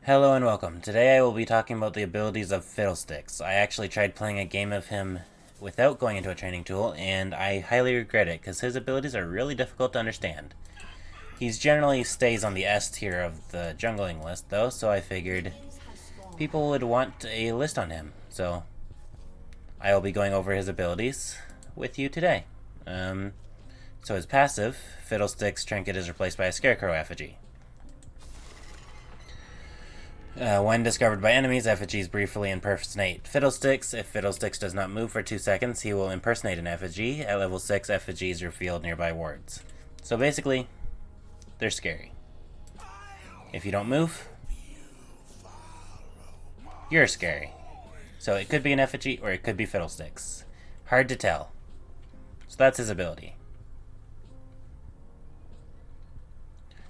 Hello and welcome. Today I will be talking about the abilities of Fiddlesticks. I actually tried playing a game of him without going into a training tool, and I highly regret it because his abilities are really difficult to understand. He generally stays on the S tier of the jungling list, though, so I figured people would want a list on him. So I will be going over his abilities with you today. So his passive, Fiddlesticks Trinket, is replaced by a Scarecrow effigy. When discovered by enemies, effigies briefly impersonate Fiddlesticks. If Fiddlesticks does not move for 2 seconds, he will impersonate an effigy. At level 6, effigies reveal nearby wards. So basically, they're scary. If you don't move, you're scary. So it could be an effigy or it could be Fiddlesticks. Hard to tell. So that's his ability.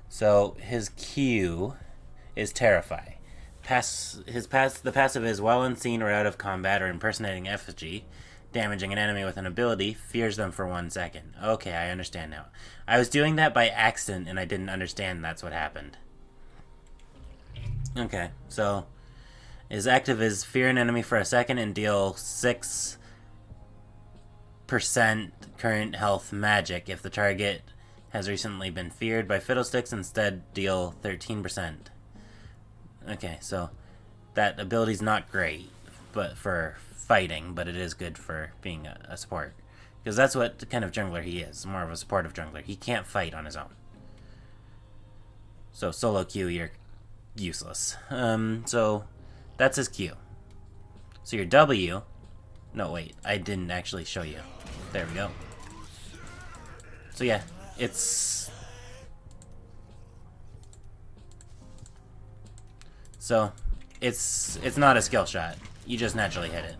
So his Q is Terrify. The passive is while unseen or out of combat or impersonating effigy, damaging an enemy with an ability, fears them for 1 second. Okay, I understand now. I was doing that by accident and I didn't understand that's what happened. Okay, so his active is fear an enemy for a second and deal 6% current health magic. If the target has recently been feared by Fiddlesticks, instead deal 13%. Okay, so that ability's not great but for fighting, but it is good for being a support. Because that's what kind of jungler he is, more of a supportive jungler. He can't fight on his own. So solo Q, you're useless. So that's his Q. So your W... No, wait, I didn't actually show you. There we go. So yeah, it's... So, it's not a skill shot. You just naturally hit it.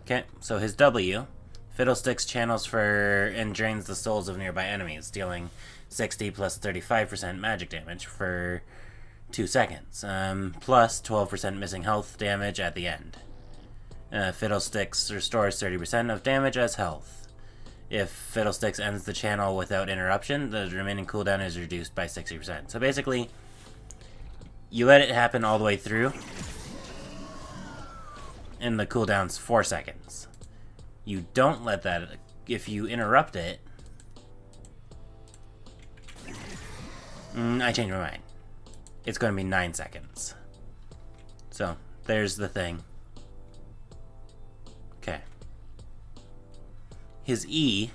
Okay, so his W, Fiddlesticks channels for and drains the souls of nearby enemies, dealing 60 plus 35% magic damage for 2 seconds, plus 12% missing health damage at the end. Fiddlesticks restores 30% of damage as health. If Fiddlesticks ends the channel without interruption, the remaining cooldown is reduced by 60%. So basically, you let it happen all the way through, and the cooldown's 4 seconds. You don't let that... If you interrupt it... I changed my mind. It's going to be 9 seconds. So, there's the thing. Okay. His E,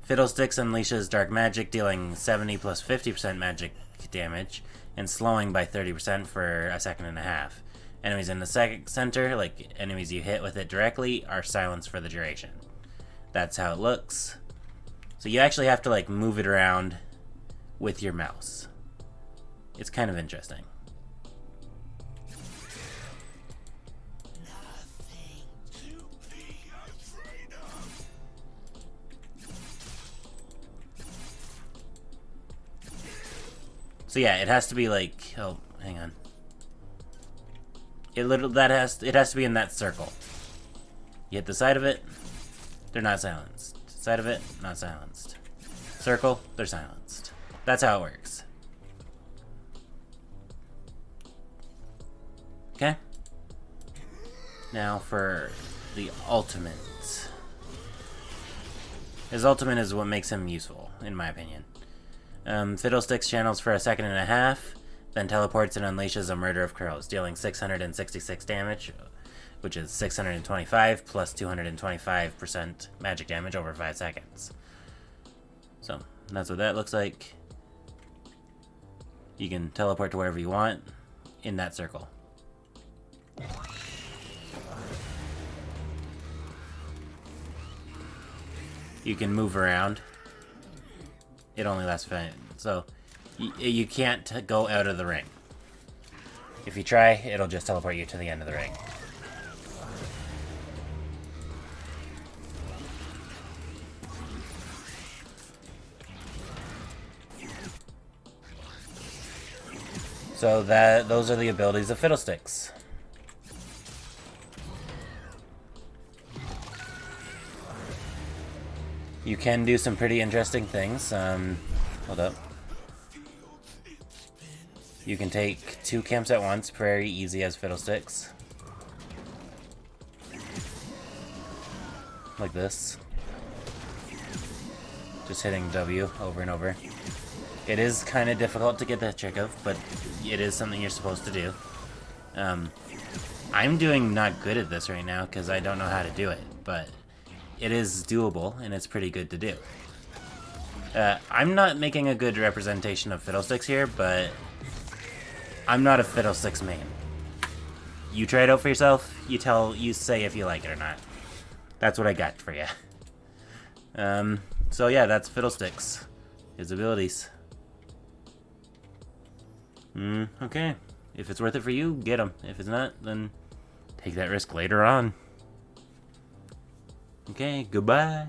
Fiddlesticks unleashes dark magic, dealing 70 plus 50% magic damage, and slowing by 30% for a second and a half. Enemies in the center, like enemies you hit with it directly, are silenced for the duration. That's how it looks. So you actually have to like move it around with your mouse. It's kind of interesting. So yeah, it has to be like... Oh, hang on. It has to be in that circle. You hit the side of it, they're not silenced. Side of it, not silenced. Circle, they're silenced. That's how it works. Okay? Now for the ultimate. His ultimate is what makes him useful, in my opinion. Fiddlesticks channels for a second and a half, then teleports and unleashes a Murder of Crows, dealing 666 damage, which is 625 plus 225% magic damage over 5 seconds. So, that's what that looks like. You can teleport to wherever you want in that circle. You can move around. It only lasts 5 minutes. So, you can't go out of the ring. If you try, it'll just teleport you to the end of the ring. So those are the abilities of Fiddlesticks. You can do some pretty interesting things. Hold up. You can take 2 camps at once, very easy as fiddlesticks. Like this. Just hitting W over and over. It is kind of difficult to get the trick of, but it is something you're supposed to do. I'm doing not good at this right now because I don't know how to do it, but it is doable and it's pretty good to do. I'm not making a good representation of fiddlesticks here, but I'm not a fiddlesticks main. You try it out for yourself, you say if you like it or not. That's what I got for you. So yeah, that's fiddlesticks. His abilities. Okay. If it's worth it for you, get him. If it's not, then take that risk later on. Okay, goodbye.